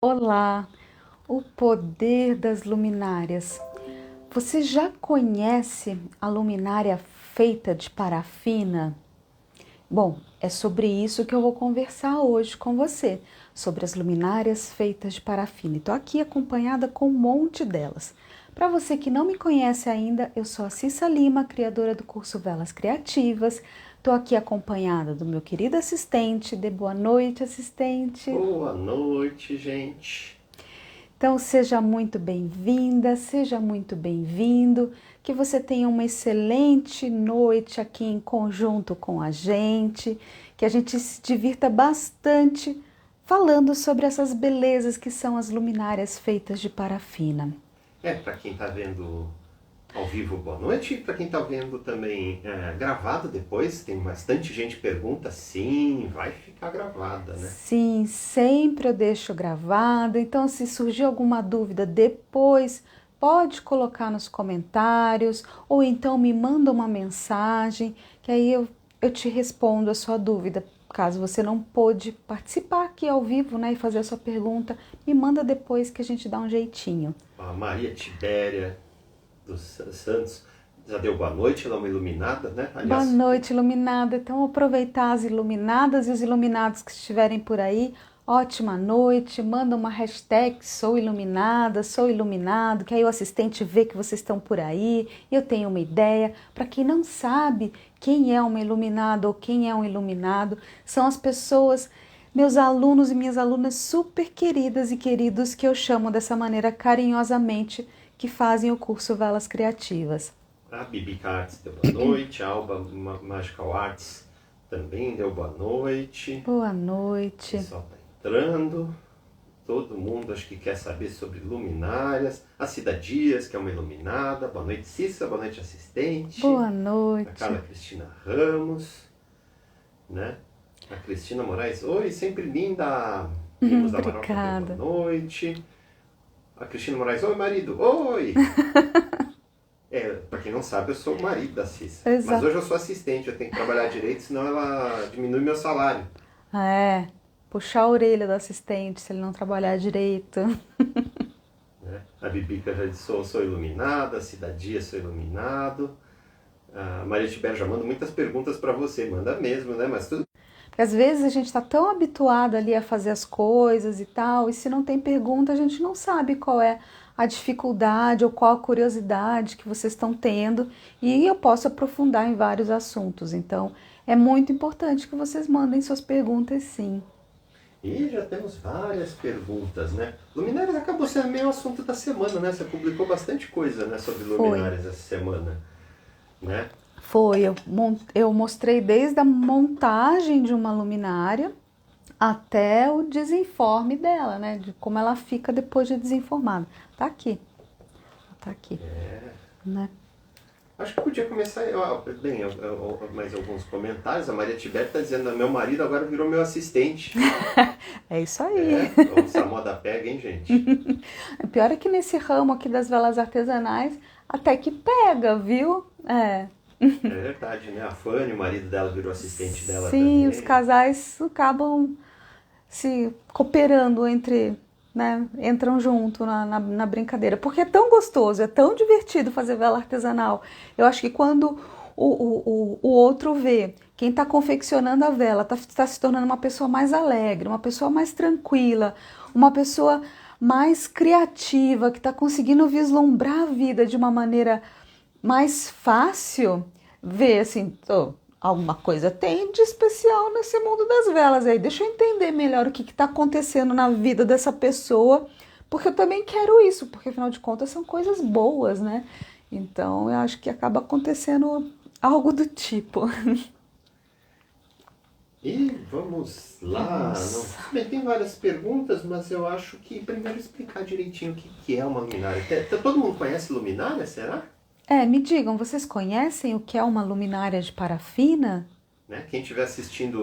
Olá, o poder das luminárias. Você já conhece a luminária feita de parafina? Bom, é sobre isso que eu vou conversar hoje com você, sobre as luminárias feitas de parafina. Estou aqui acompanhada com um monte delas. Para você que não me conhece ainda, eu sou a Cissa Lima, criadora do curso Velas Criativas. Estou aqui acompanhada do meu querido assistente. Dê boa noite, assistente. Boa noite, gente. Então, seja muito bem-vinda, seja muito bem-vindo, que você tenha uma excelente noite aqui em conjunto com a gente se divirta bastante falando sobre essas belezas que são as luminárias feitas de parafina. Para quem tá vendo ao vivo, boa noite. Para quem tá vendo também gravado depois, tem bastante gente que pergunta. Sim, vai ficar gravada, né? Sim, sempre eu deixo gravado, então se surgir alguma dúvida depois, pode colocar nos comentários ou então me manda uma mensagem, que aí eu te respondo a sua dúvida. Caso você não pôde participar aqui ao vivo, né, e fazer a sua pergunta, me manda depois que a gente dá um jeitinho. A Maria Tibéria dos Santos já deu boa noite, ela é uma iluminada, né? Boa Aliás, noite, iluminada. Então, aproveitar as iluminadas e os iluminados que estiverem por aí. Ótima noite. Manda uma hashtag sou iluminada, sou iluminado, que aí o assistente vê que vocês estão por aí. Eu tenho uma ideia. Para quem não sabe quem é uma iluminada ou quem é um iluminado, são as pessoas, meus alunos e minhas alunas super queridas e queridos que eu chamo dessa maneira carinhosamente, que fazem o curso Velas Criativas. a Bibica Arts deu boa noite, a Alba Magical Arts também deu boa noite. Boa O noite. pessoal tá entrando. Todo mundo acho que quer saber sobre luminárias. A Cida Dias, que é uma iluminada. Boa noite, Cissa. Boa noite, assistente. Boa A noite. Carla Cristina Ramos, né? A Cristina Moraes. Oi, sempre linda. Rimos da Amaral também, boa Obrigada. noite. A Cristina Moraes. Oi, marido. Oi. Pra quem não sabe, eu sou o marido da Cissa. Mas Exato. hoje eu sou assistente, eu tenho que trabalhar direito, senão ela diminui meu salário. É, puxar a orelha do assistente se ele não trabalhar direito. Né? A Bibica já disse, sou iluminada, a Cidadia, sou iluminado. A Maria Tibério já manda muitas perguntas para você, manda mesmo, né? Mas tudo. Porque às vezes a gente está tão habituado ali a fazer as coisas e tal, e se não tem pergunta, a gente não sabe qual é a dificuldade ou qual a curiosidade que vocês estão tendo, e eu posso aprofundar em vários assuntos. Então, é muito importante que vocês mandem suas perguntas, sim. E já temos várias perguntas, né? Luminárias acabou sendo meio assunto da semana, né? Você publicou bastante coisa, né, sobre Foi. luminárias essa semana, né? Foi, eu mostrei desde a montagem de uma luminária até o desenforme dela, né? De como ela fica depois de desenformada. Tá aqui, né? Acho que podia começar. Bem, mais alguns comentários. A Maria Tibério está dizendo: meu marido agora virou meu assistente. É isso aí. Essa moda pega, hein, gente? O pior é que nesse ramo aqui das velas artesanais, até que pega, viu? É. É verdade, né? A Fanny, o marido dela, virou assistente dela Sim, os também. casais acabam se cooperando entre, né? Entram junto na brincadeira. Porque é tão gostoso, é tão divertido fazer vela artesanal. Eu acho que quando o outro vê, quem está confeccionando a vela tá se tornando uma pessoa mais alegre, uma pessoa mais tranquila, uma pessoa mais criativa, que está conseguindo vislumbrar a vida de uma maneira mais fácil, ver assim, alguma coisa tem de especial nesse mundo das velas aí. Deixa eu entender melhor o que está acontecendo na vida dessa pessoa, porque eu também quero isso, porque afinal de contas são coisas boas, né? Então eu acho que acaba acontecendo algo do tipo. E vamos lá. Não, Vamos. bem, tem várias perguntas, mas eu acho que primeiro explicar direitinho o que é uma luminária. Todo mundo conhece luminária, será? Me digam, vocês conhecem o que é uma luminária de parafina? Né? Quem estiver assistindo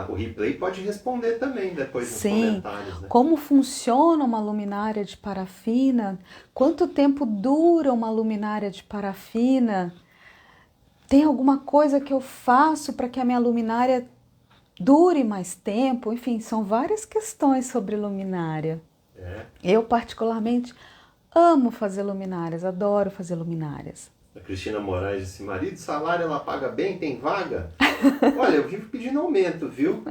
o replay pode responder também depois nos Sim. comentários, né? Como funciona uma luminária de parafina? Quanto tempo dura uma luminária de parafina? Tem alguma coisa que eu faço para que a minha luminária dure mais tempo? Enfim, são várias questões sobre luminária. Eu, particularmente, amo fazer luminárias, adoro fazer luminárias. A Cristina Moraes disse, marido, salário ela paga bem, tem vaga? Olha, eu vivo pedindo aumento, viu?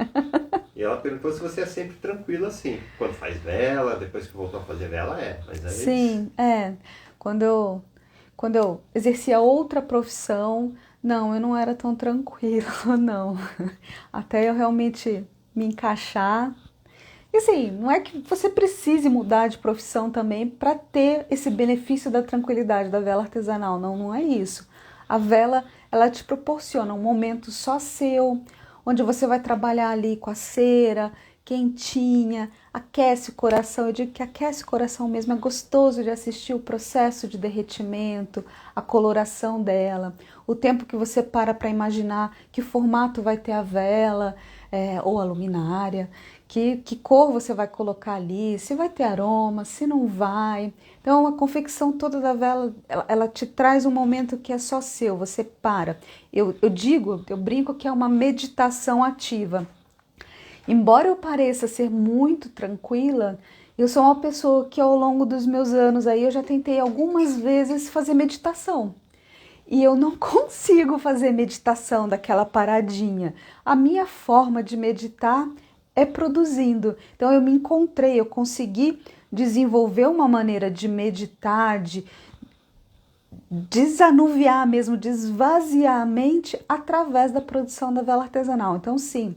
E ela perguntou se você é sempre tranquila assim. Quando faz vela, depois que voltou a fazer vela, mas aí... Sim, Quando eu exercia outra profissão, não, eu não era tão tranquila, não. Até eu realmente me encaixar. E assim, não é que você precise mudar de profissão também para ter esse benefício da tranquilidade da vela artesanal, não, não é isso. A vela, ela te proporciona um momento só seu, onde você vai trabalhar ali com a cera, quentinha, aquece o coração. Eu digo que aquece o coração mesmo, é gostoso de assistir o processo de derretimento, a coloração dela, o tempo que você para imaginar que formato vai ter a vela ou a luminária, que cor você vai colocar ali, se vai ter aroma, se não vai. Então a confecção toda da vela, ela te traz um momento que é só seu, você para. Eu brinco que é uma meditação ativa. Embora eu pareça ser muito tranquila, eu sou uma pessoa que ao longo dos meus anos aí eu já tentei algumas vezes fazer meditação. E eu não consigo fazer meditação daquela paradinha. A minha forma de meditar é produzindo. Então eu me encontrei, eu consegui desenvolver uma maneira de meditar, de desanuviar mesmo, de esvaziar a mente através da produção da vela artesanal. Então sim,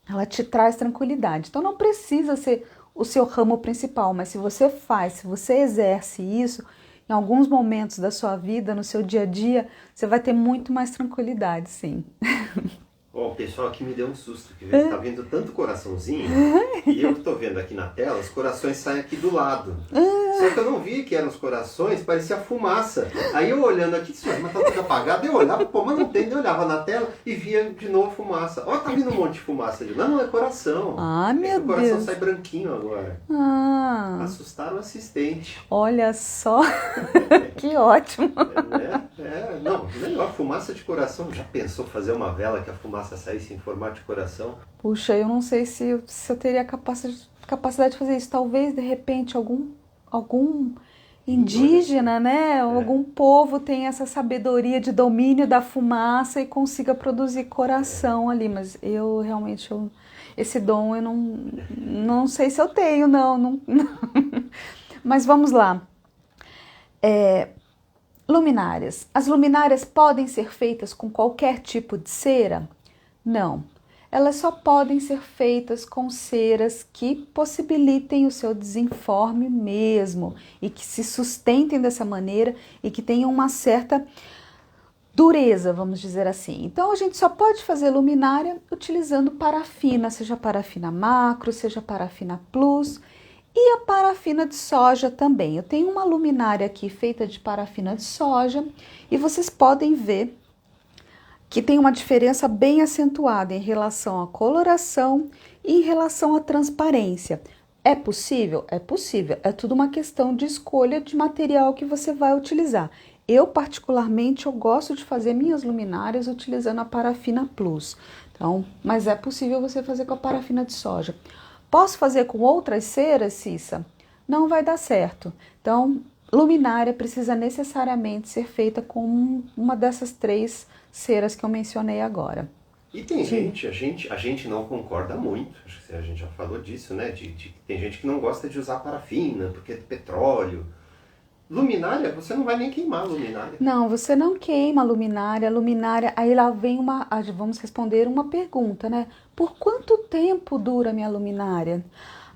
ela te traz tranquilidade. Então não precisa ser o seu ramo principal, mas se você faz, se você exerce isso, em alguns momentos da sua vida, no seu dia a dia, você vai ter muito mais tranquilidade, sim. O pessoal aqui me deu um susto, que tá vendo tanto coraçãozinho, e eu tô vendo aqui na tela, os corações saem aqui do lado. Só que eu não vi que eram os corações, parecia fumaça. Aí eu olhando aqui, mas tá tudo apagado, eu olhava, mas não tem, eu olhava na tela e via de novo fumaça. Ó, tá vindo um monte de fumaça ali. Não, é coração. Ah, meu Deus. O coração sai branquinho agora. Assustaram o assistente. Olha só, que ótimo. Não, melhor, fumaça de coração. Já pensou fazer uma vela que a fumaça saísse em formato de coração? Puxa, eu não sei se eu teria capacidade de fazer isso. Talvez, de repente, algum indígena, né? Algum povo tenha essa sabedoria de domínio da fumaça e consiga produzir coração ali. Mas eu realmente, esse dom eu não sei se eu tenho, não. Mas vamos lá. Luminárias. As luminárias podem ser feitas com qualquer tipo de cera? Não. Elas só podem ser feitas com ceras que possibilitem o seu desenforme mesmo e que se sustentem dessa maneira e que tenham uma certa dureza, vamos dizer assim. Então a gente só pode fazer luminária utilizando parafina, seja parafina macro, seja parafina plus. E a parafina de soja também. Eu tenho uma luminária aqui feita de parafina de soja e vocês podem ver que tem uma diferença bem acentuada em relação à coloração e em relação à transparência. É possível? É possível. É tudo uma questão de escolha de material que você vai utilizar. Eu, particularmente, eu gosto de fazer minhas luminárias utilizando a parafina plus. Então, mas é possível você fazer com a parafina de soja. Posso fazer com outras ceras, Cissa? Não vai dar certo. Então, luminária precisa necessariamente ser feita com uma dessas 3 ceras que eu mencionei agora. E tem gente, a gente não concorda muito, acho que a gente já falou disso, né? Tem gente que não gosta de usar parafina, porque é petróleo. Luminária, você não vai nem queimar a luminária. Não, você não queima a luminária. Aí lá vem vamos responder uma pergunta, né? Por quanto tempo dura a minha luminária?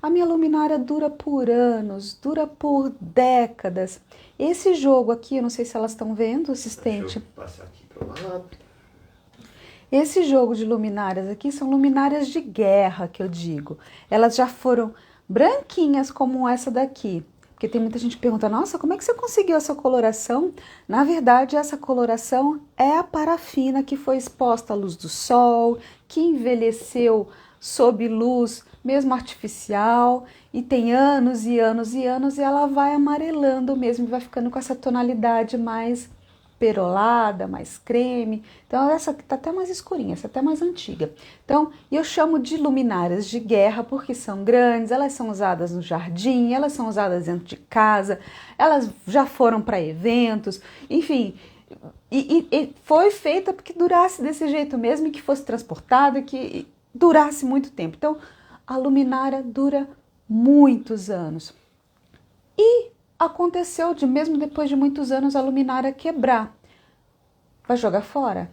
A minha luminária dura por anos, dura por décadas. Esse jogo aqui, eu não sei se elas estão vendo, assistente. Deixa eu passar aqui pro lado. Esse jogo de luminárias aqui são luminárias de guerra, que eu digo. Elas já foram branquinhas como essa daqui. Porque tem muita gente que pergunta, nossa, como é que você conseguiu essa coloração? Na verdade, essa coloração é a parafina que foi exposta à luz do sol, que envelheceu sob luz, mesmo artificial, e tem anos e anos e anos, e ela vai amarelando mesmo, vai ficando com essa tonalidade mais perolada, mais creme. Então essa aqui tá até mais escurinha, essa é até mais antiga. Então eu chamo de luminárias de guerra porque são grandes, elas são usadas no jardim, elas são usadas dentro de casa, elas já foram para eventos, enfim. E foi feita porque durasse desse jeito mesmo, e que fosse transportada, que durasse muito tempo. Então a luminária dura muitos anos. E aconteceu de mesmo depois de muitos anos a luminária quebrar. Vai jogar fora?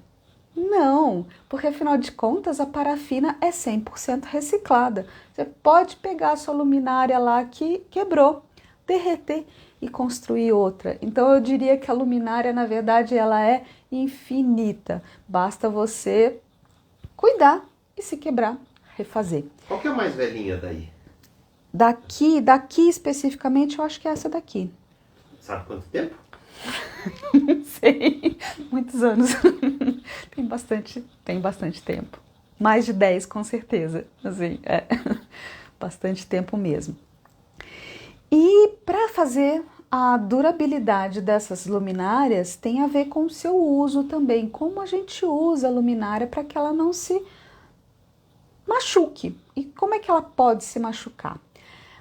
Não, porque afinal de contas a parafina é 100% reciclada. Você pode pegar a sua luminária lá que quebrou, derreter e construir outra. Então eu diria que a luminária, na verdade, ela é infinita. Basta você cuidar e, se quebrar, refazer. Qual que é a mais velhinha daí? Daqui especificamente, eu acho que é essa daqui. Sabe quanto tempo? Não sei, muitos anos. Tem bastante tempo. Mais de 10, com certeza. Assim, bastante tempo mesmo. E para fazer a durabilidade dessas luminárias tem a ver com o seu uso também. Como a gente usa a luminária para que ela não se machuque. E como é que ela pode se machucar?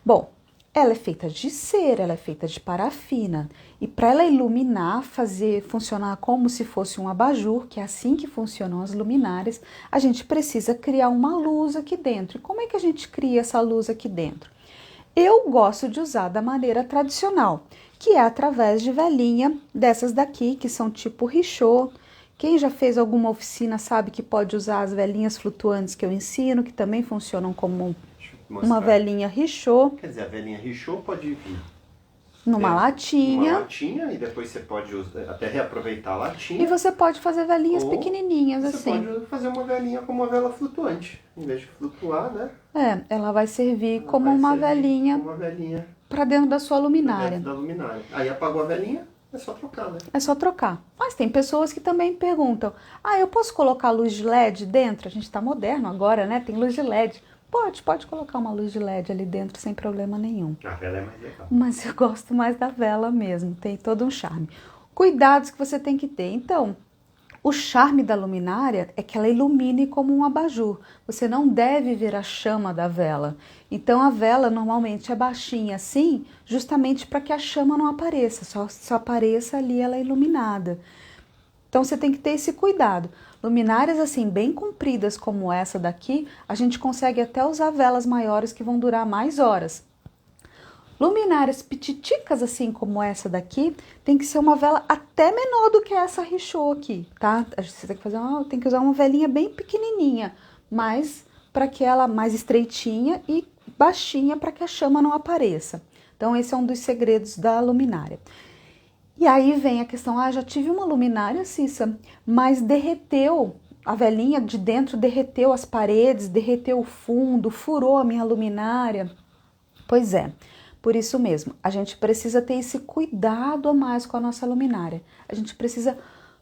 Bom, ela é feita de cera, ela é feita de parafina. E para ela iluminar, fazer funcionar como se fosse um abajur, que é assim que funcionam as luminárias, a gente precisa criar uma luz aqui dentro. E como é que a gente cria essa luz aqui dentro? Eu gosto de usar da maneira tradicional, que é através de velinha dessas daqui, que são tipo Richaud. Quem já fez alguma oficina sabe que pode usar as velinhas flutuantes que eu ensino, que também funcionam como uma velinha Richaud. Quer dizer, a velinha Richaud pode vir numa latinha. Numa latinha, e depois você pode até reaproveitar a latinha. E você pode fazer velinhas pequenininhas assim. Você pode fazer uma velinha como uma vela flutuante. Em vez de flutuar, né? Ela vai servir como uma velinha para dentro da sua luminária. Dentro da luminária. Aí apagou a velinha, é só trocar, né? É só trocar. Mas tem pessoas que também perguntam: eu posso colocar luz de LED dentro? A gente está moderno agora, né? Tem luz de LED. Pode colocar uma luz de LED ali dentro sem problema nenhum. A vela é mais legal. Mas eu gosto mais da vela mesmo, tem todo um charme. Cuidados que você tem que ter. Então, o charme da luminária é que ela ilumine como um abajur. Você não deve ver a chama da vela. Então, a vela normalmente é baixinha assim, justamente para que a chama não apareça, só apareça ali ela iluminada. Então, você tem que ter esse cuidado. Luminárias assim, bem compridas como essa daqui, a gente consegue até usar velas maiores que vão durar mais horas. Luminárias pititicas assim como essa daqui, tem que ser uma vela até menor do que essa Richaud aqui, tá? Você tem que usar uma velinha bem pequenininha, mas para que ela mais estreitinha e baixinha para que a chama não apareça. Então esse é um dos segredos da luminária. E aí vem a questão, já tive uma luminária, Cissa, mas derreteu, a velinha de dentro derreteu as paredes, derreteu o fundo, furou a minha luminária. Pois é, por isso mesmo, a gente precisa ter esse cuidado a mais com a nossa luminária. A gente precisa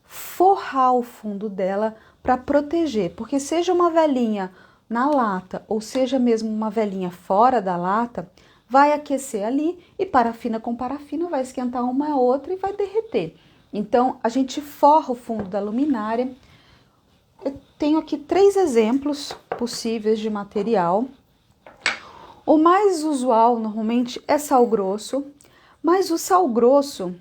forrar o fundo dela para proteger, porque seja uma velinha na lata ou seja mesmo uma velinha fora da lata, vai aquecer ali e parafina com parafina vai esquentar uma a outra e vai derreter. Então, a gente forra o fundo da luminária. Eu tenho aqui 3 exemplos possíveis de material. O mais usual, normalmente, é sal grosso. Mas o sal grosso,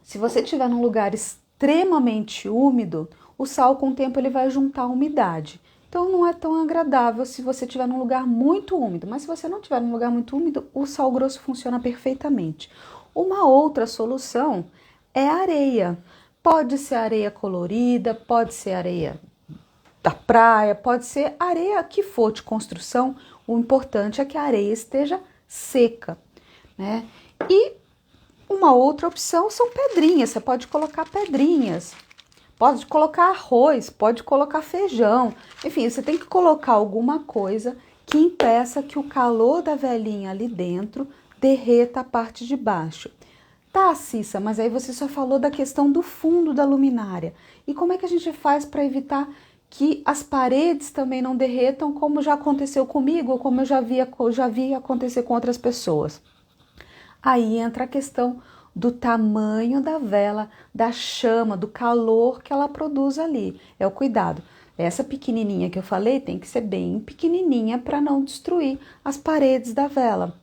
se você estiver num lugar extremamente úmido, o sal, com o tempo, ele vai juntar a umidade. Então, não é tão agradável se você estiver num lugar muito úmido. Mas se você não estiver num lugar muito úmido, o sal grosso funciona perfeitamente. Uma outra solução é a areia. Pode ser areia colorida, pode ser areia da praia, pode ser areia que for de construção. O importante é que a areia esteja seca, né? E uma outra opção são pedrinhas. Você pode colocar pedrinhas. Pode colocar arroz, pode colocar feijão. Enfim, você tem que colocar alguma coisa que impeça que o calor da velinha ali dentro derreta a parte de baixo. Tá, Cissa, mas aí você só falou da questão do fundo da luminária. E como é que a gente faz para evitar que as paredes também não derretam, como já aconteceu comigo, ou como eu já vi acontecer com outras pessoas? Aí entra a questão do tamanho da vela, da chama, do calor que ela produz ali. É o cuidado. Essa pequenininha que eu falei tem que ser bem pequenininha para não destruir as paredes da vela.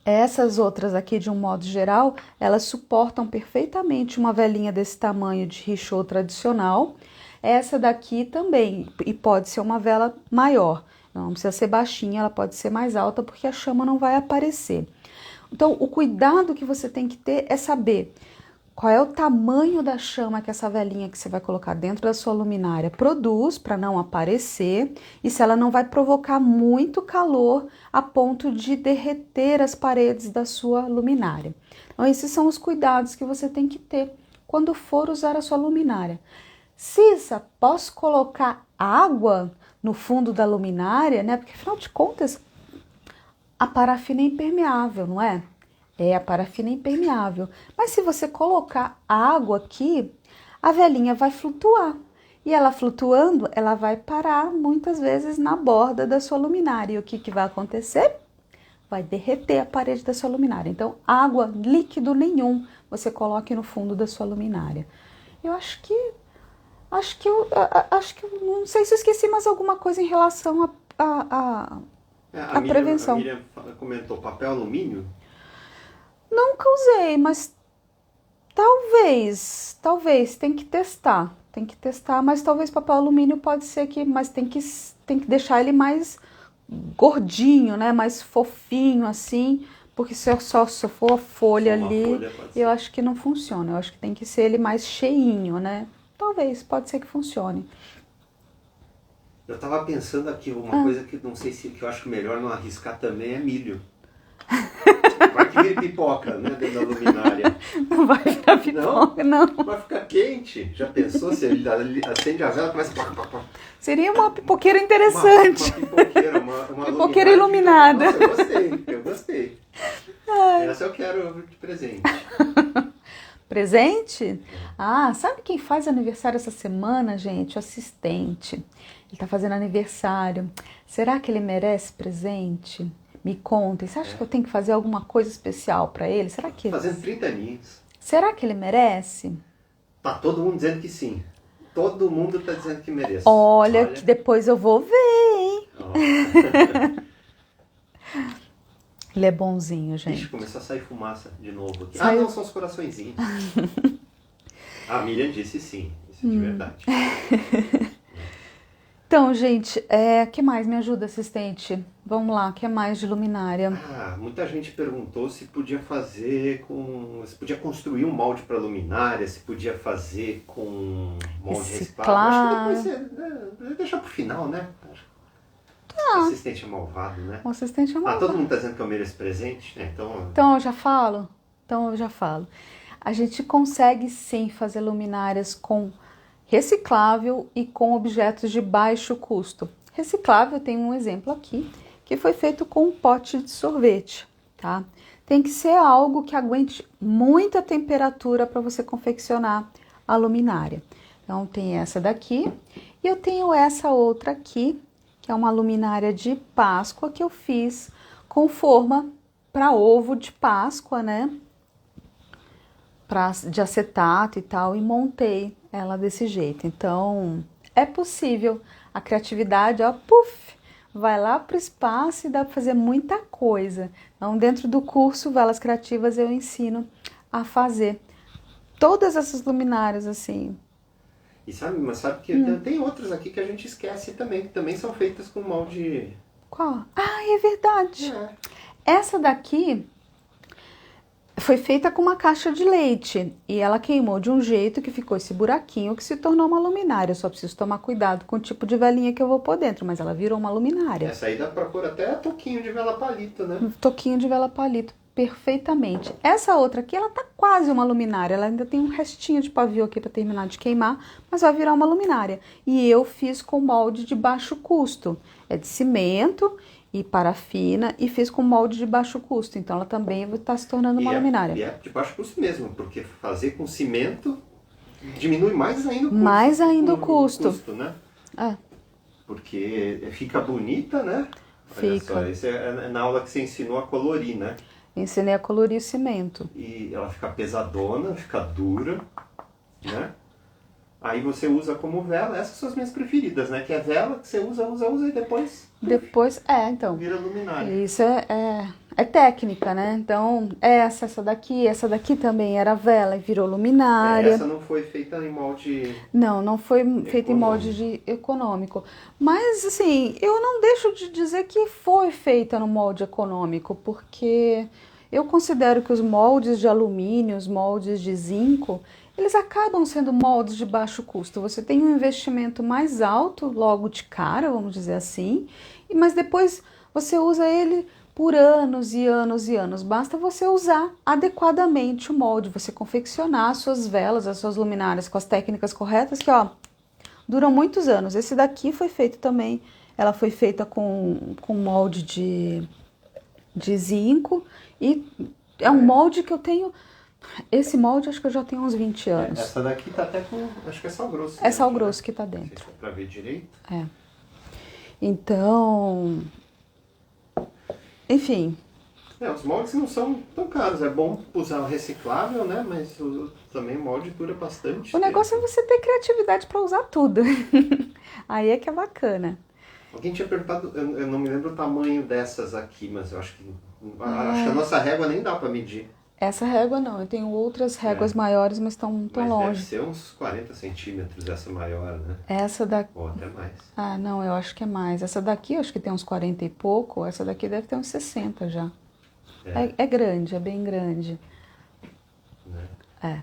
Essas outras aqui, de um modo geral, elas suportam perfeitamente uma velinha desse tamanho de Richot tradicional. Essa daqui também, e pode ser uma vela maior. Não precisa ser baixinha, ela pode ser mais alta porque a chama não vai aparecer. Então, o cuidado que você tem que ter é saber qual é o tamanho da chama que essa velinha que você vai colocar dentro da sua luminária produz para não aparecer e se ela não vai provocar muito calor a ponto de derreter as paredes da sua luminária. Então, esses são os cuidados que você tem que ter quando for usar a sua luminária. Cissa, posso colocar água no fundo da luminária, né? Porque afinal de contas, a parafina é impermeável, não é? A parafina é impermeável. Mas se você colocar água aqui, a velinha vai flutuar. E ela flutuando, ela vai parar muitas vezes na borda da sua luminária. E o que vai acontecer? Vai derreter a parede da sua luminária. Então, água, líquido nenhum, você coloque no fundo da sua luminária. Eu acho que não sei se eu esqueci mais alguma coisa em relação à prevenção. A Miriam comentou papel alumínio? Nunca usei, mas talvez, tem que testar, mas talvez papel alumínio pode ser que, mas tem que deixar ele mais gordinho, né, mais fofinho assim, porque se for a folha ali, eu acho que não funciona, eu acho que tem que ser ele mais cheinho, né, pode ser que funcione. Eu tava pensando aqui, uma coisa que não sei se que eu acho melhor não arriscar também é milho. Vai que vira pipoca, né, dentro da luminária. Não vai virar pipoca, não. Vai ficar quente. Já pensou se ele acende a vela e começa... Seria uma pipoqueira interessante. Uma pipoqueira iluminada. Nossa, eu gostei. Essa eu quero de presente. Presente? Sabe quem faz aniversário essa semana, gente? O assistente. Ele tá fazendo aniversário. Será que ele merece presente? Me contem, você acha que eu tenho que fazer alguma coisa especial para ele? Será que fazendo 30 aninhos. Será que ele merece? Tá todo mundo dizendo que sim. Todo mundo tá dizendo que merece. Olha, que depois eu vou ver, hein? Ele é bonzinho, gente. Ixi, começou a sair fumaça de novo aqui. Saiu... não, são os coraçõezinhos. A Miriam disse sim, isso é de verdade. Então, gente, que mais me ajuda, assistente? Vamos lá, o que mais de luminária? Muita gente perguntou se podia se podia construir um molde para luminária, se podia fazer com molde reciclado. Acho que depois deixar pro final, né? O assistente é malvado, né? O assistente é malvado. Todo mundo tá dizendo que eu mereço presente, né? Então eu já falo. A gente consegue sim fazer luminárias com reciclável e com objetos de baixo custo. Reciclável, tem um exemplo aqui, que foi feito com um pote de sorvete, tá? Tem que ser algo que aguente muita temperatura para você confeccionar a luminária. Então, tem essa daqui e eu tenho essa outra aqui, que é uma luminária de Páscoa que eu fiz com forma para ovo de Páscoa, né? De acetato e tal, e montei ela desse jeito. Então, é possível. A criatividade, vai lá para o espaço e dá para fazer muita coisa. Então, dentro do curso Velas Criativas, eu ensino a fazer todas essas luminárias, assim. E sabe que tem outras aqui que a gente esquece também, que também são feitas com molde... Qual? É verdade. Essa daqui foi feita com uma caixa de leite e ela queimou de um jeito que ficou esse buraquinho que se tornou uma luminária. Eu só preciso tomar cuidado com o tipo de velinha que eu vou pôr dentro, mas ela virou uma luminária. Essa aí dá pra pôr até toquinho de vela palito, né? Toquinho de vela palito, perfeitamente. Essa outra aqui, ela tá quase uma luminária, ela ainda tem um restinho de pavio aqui para terminar de queimar, mas vai virar uma luminária. E eu fiz com molde de baixo custo, é de cimento e parafina, e fiz com molde de baixo custo, então ela também está se tornando uma luminária. E é de baixo custo mesmo, porque fazer com cimento diminui mais ainda o custo. Mais ainda o custo. Né? Porque fica bonita, né? Olha Fica. só, isso é na aula que você ensinou a colorir, né? Ensinei a colorir cimento. E ela fica pesadona, fica dura, né? Aí você usa como vela, essas são as minhas preferidas, né? Que é vela que você usa e depois Depois, então, vira luminária. isso é técnica, né? Então, essa daqui também era vela e virou luminária. Essa não foi feita em molde... Não foi feita em molde econômico. Mas, assim, eu não deixo de dizer que foi feita no molde econômico, porque eu considero que os moldes de alumínio, os moldes de zinco, eles acabam sendo moldes de baixo custo. Você tem um investimento mais alto logo de cara, vamos dizer assim, mas depois você usa ele por anos e anos e anos. Basta você usar adequadamente o molde, você confeccionar as suas velas, as suas luminárias com as técnicas corretas, que duram muitos anos. Esse daqui foi feito também, ela foi feita com molde de zinco e é um molde que eu tenho... Esse molde acho que eu já tenho uns 20 anos. Essa daqui tá até com... Acho que é sal grosso. É sal grosso que tá dentro. Não sei se dá pra ver direito. Então... Enfim. Os moldes não são tão caros. É bom usar o reciclável, né? Mas também o molde dura bastante. O negócio é você ter criatividade para usar tudo. Aí é que é bacana. Alguém tinha perguntado, eu não me lembro o tamanho dessas aqui, mas eu acho que a nossa régua nem dá para medir. Essa régua não, eu tenho outras réguas maiores, mas estão tão longe. Deve ser uns 40 centímetros essa maior, né? Essa daqui... Ou até mais. Não, eu acho que é mais. Essa daqui eu acho que tem uns 40 e pouco, essa daqui deve ter uns 60 já. É grande, é bem grande. Né?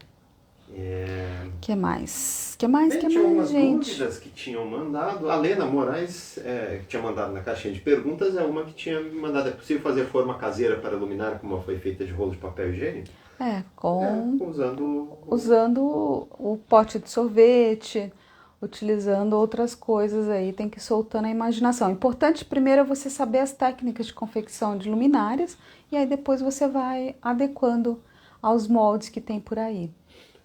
Que mais? Que mais, tinha algumas gente? dúvidas que tinham mandado. A Lena Moraes, que tinha mandado na caixinha de perguntas, é uma que tinha me mandado. É possível fazer forma caseira para luminária como foi feita de rolo de papel higiênico? Usando o pote de sorvete, utilizando outras coisas aí, tem que ir soltando a imaginação. O importante primeiro é você saber as técnicas de confecção de luminárias e aí depois você vai adequando aos moldes que tem por aí.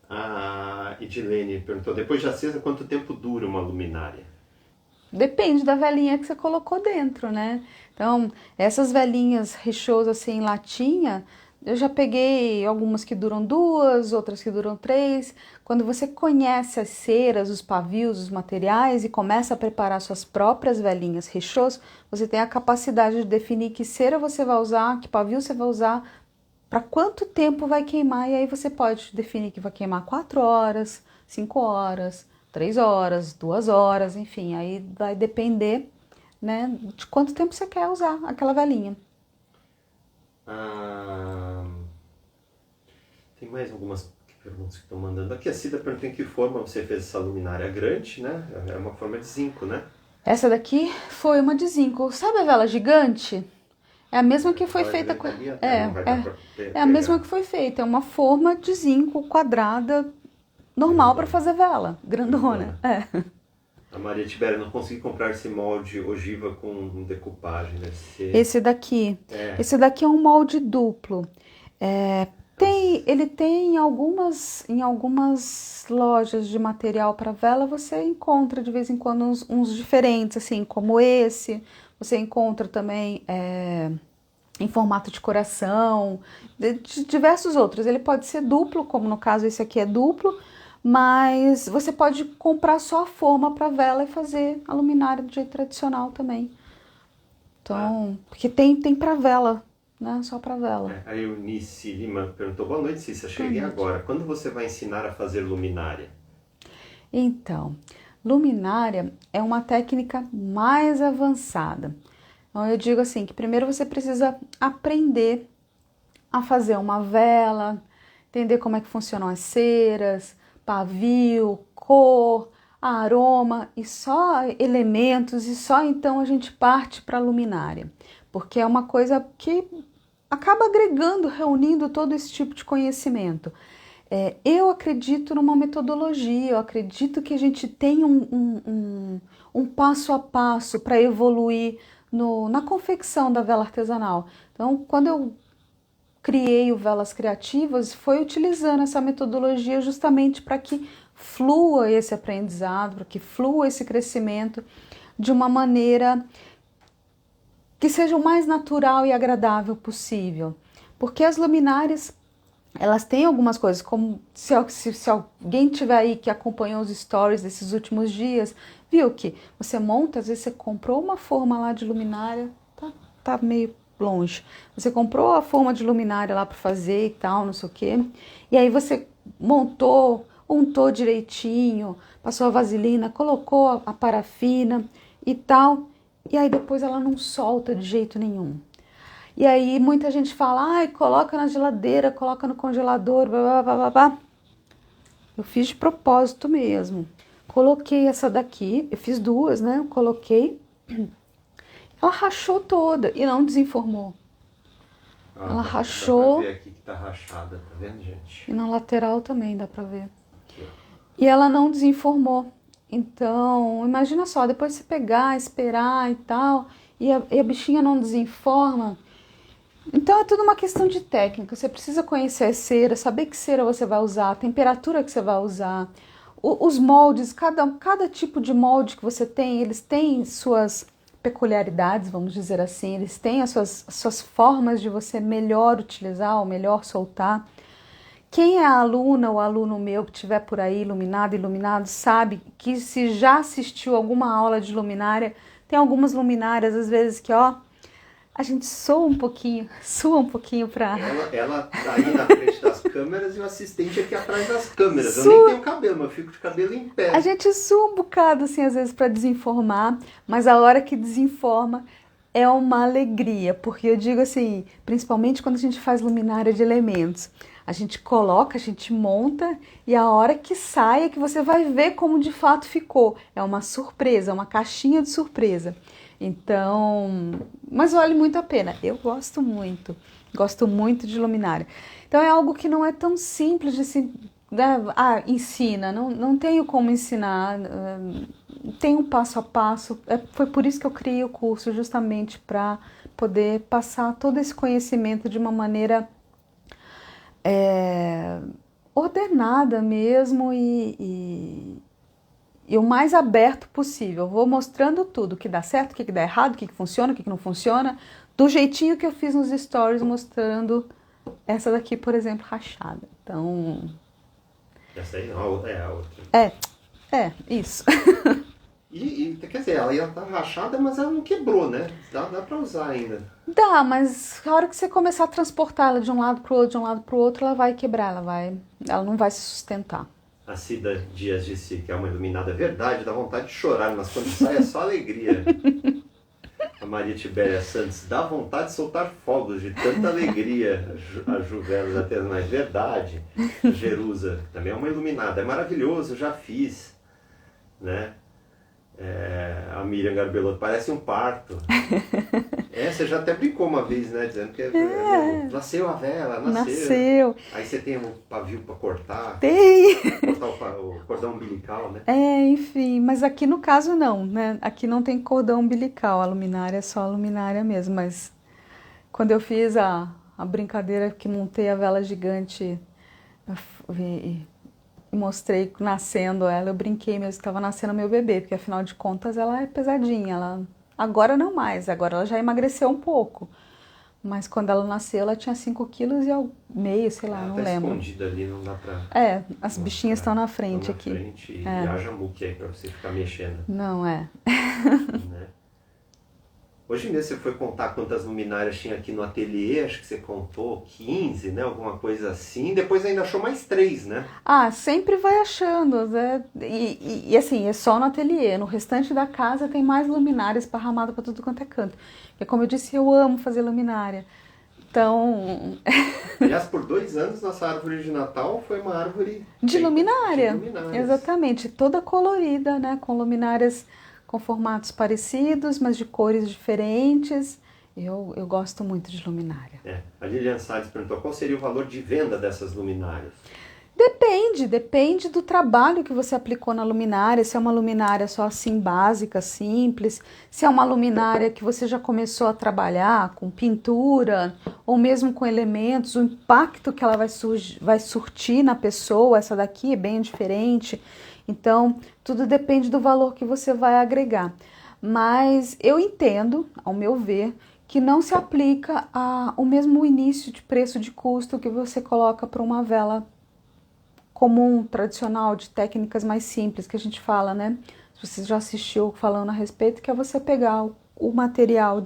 A Edilene perguntou, depois de acesa, quanto tempo dura uma luminária? Depende da velinha que você colocou dentro, né? Então, essas velinhas rechôs assim em latinha, eu já peguei algumas que duram 2, outras que duram 3. Quando você conhece as ceras, os pavios, os materiais e começa a preparar suas próprias velinhas rechôs, você tem a capacidade de definir que cera você vai usar, que pavio você vai usar, para quanto tempo vai queimar, e aí você pode definir que vai queimar 4 horas, 5 horas, 3 horas, 2 horas, enfim, aí vai depender, né, de quanto tempo você quer usar aquela velinha. Tem mais algumas perguntas que estão mandando aqui. A Cida perguntou em que forma você fez essa luminária grande, né? É uma forma de zinco, né? Essa daqui foi uma de zinco. Sabe a vela gigante? É a mesma que foi feita com... É a mesma que foi feita. É uma forma de zinco quadrada, normal para fazer vela, grandona. A Maria Tibério, não consegui comprar esse molde ogiva com decupagem. Esse daqui é um molde duplo. Ele tem em algumas lojas de material para vela, você encontra de vez em quando uns diferentes, assim, como esse. Você encontra também em formato de coração, de diversos outros. Ele pode ser duplo, como no caso esse aqui é duplo, mas você pode comprar só a forma para vela e fazer a luminária do jeito tradicional também. Então, porque tem para vela, né? Só para vela. A Eunice Lima perguntou, boa noite, Cissa, cheguei agora. Quando você vai ensinar a fazer luminária? Então, luminária é uma técnica mais avançada. Então, eu digo assim, que primeiro você precisa aprender a fazer uma vela, entender como é que funcionam as ceras, pavio, cor, aroma e só elementos, e só então a gente parte para a luminária, porque é uma coisa que acaba agregando, reunindo todo esse tipo de conhecimento. Eu acredito numa metodologia, eu acredito que a gente tem um passo a passo para evoluir na confecção da vela artesanal. Então, quando eu criei o Velas Criativas, foi utilizando essa metodologia justamente para que flua esse aprendizado, para que flua esse crescimento de uma maneira que seja o mais natural e agradável possível. Porque as luminárias, elas têm algumas coisas, como se alguém tiver aí que acompanhou os stories desses últimos dias, viu que você monta, às vezes você comprou uma forma lá de luminária, tá meio longe. Você comprou a forma de luminária lá para fazer e tal, não sei o quê. E aí você montou, untou direitinho, passou a vaselina, colocou a parafina e tal. E aí depois ela não solta de jeito nenhum. E aí muita gente fala, ai, coloca na geladeira, coloca no congelador, blá, blá, blá, blá, blá. Eu fiz de propósito mesmo. Coloquei essa daqui, eu fiz duas, né? Eu coloquei, ela rachou toda e não desenformou. Ela rachou. Dá pra ver aqui que tá rachada, tá vendo, gente? E na lateral também dá pra ver. Aqui, ó. E ela não desenformou. Então, imagina só, depois você pegar, esperar e tal, e a bichinha não desenforma. Então é tudo uma questão de técnica. Você precisa conhecer a cera, saber que cera você vai usar, a temperatura que você vai usar, os moldes, cada tipo de molde que você tem, eles têm suas peculiaridades, vamos dizer assim, eles têm as suas formas de você melhor utilizar ou melhor soltar. Quem é a aluna ou aluno meu que estiver por aí iluminado, sabe que se já assistiu alguma aula de luminária, tem algumas luminárias às vezes que, ó, a gente sua um pouquinho pra... Ela tá aí na frente das câmeras e o assistente aqui atrás das câmeras. Eu nem tenho cabelo, mas eu fico de cabelo em pé. A gente sua um bocado, assim, às vezes pra desinformar, mas a hora que desinforma é uma alegria, porque eu digo assim, principalmente quando a gente faz luminária de elementos, a gente coloca, a gente monta e a hora que sai é que você vai ver como de fato ficou. É uma surpresa, uma caixinha de surpresa. Então, mas vale muito a pena. Eu gosto muito de luminária. Então é algo que não é tão simples de se... ensina, não tenho como ensinar, tem um passo a passo. Foi por isso que eu criei o curso, justamente para poder passar todo esse conhecimento de uma maneira ordenada mesmo e o mais aberto possível. Eu vou mostrando tudo, o que dá certo, o que dá errado, o que funciona, o que não funciona, do jeitinho que eu fiz nos stories, mostrando essa daqui, por exemplo, rachada. Então... Essa aí não, é a outra. Isso. Quer dizer, ela ia estar rachada, mas ela não quebrou, né? Dá pra usar ainda. Dá, mas a hora que você começar a transportar ela de um lado pro outro, ela vai quebrar, ela não vai se sustentar. A Cida Dias disse que é uma iluminada verdade, dá vontade de chorar, mas quando sai é só alegria. A Maria Tibéria Santos, dá vontade de soltar fogos de tanta alegria. A Juvela até mais verdade. A Jerusa também é uma iluminada, é maravilhoso, já fiz, né? A Miriam Garbelotto, parece um parto. Você já até brincou uma vez, né? Dizendo que nasceu a vela, nasceu. Aí você tem um pavio para cortar. Tem. Cortar o cordão umbilical, né? Enfim, mas aqui no caso não, né? Aqui não tem cordão umbilical, a luminária é só a luminária mesmo. Mas quando eu fiz a brincadeira que montei a vela gigante e mostrei nascendo ela, eu brinquei mesmo que estava nascendo meu bebê, porque afinal de contas ela é pesadinha, agora não mais, agora ela já emagreceu um pouco, mas quando ela nasceu ela tinha 5,5 kg, sei lá, não lembro. Escondida ali, não dá pra... as bichinhas estão na frente aqui. E haja muque aí pra você ficar mexendo. Não é. Né? Hoje mesmo você foi contar quantas luminárias tinha aqui no ateliê, acho que você contou 15, né? Alguma coisa assim. Depois ainda achou mais 3, né? Sempre vai achando, né? E assim, é só no ateliê. No restante da casa tem mais luminárias esparramadas para tudo quanto é canto. Porque como eu disse, eu amo fazer luminária. Então... Aliás, por 2 anos, nossa árvore de Natal foi uma árvore... de luminária. Exatamente. Toda colorida, né? Com luminárias... com formatos parecidos, mas de cores diferentes. Eu gosto muito de luminária. A Lilian Salles perguntou qual seria o valor de venda dessas luminárias. Depende do trabalho que você aplicou na luminária, se é uma luminária só assim básica, simples, se é uma luminária que você já começou a trabalhar com pintura, ou mesmo com elementos, o impacto que ela vai surtir na pessoa, essa daqui é bem diferente. Então, tudo depende do valor que você vai agregar. Mas eu entendo, ao meu ver, que não se aplica o mesmo início de preço de custo que você coloca para uma vela comum, tradicional, de técnicas mais simples que a gente fala, né? Se você já assistiu falando a respeito, que é você pegar o material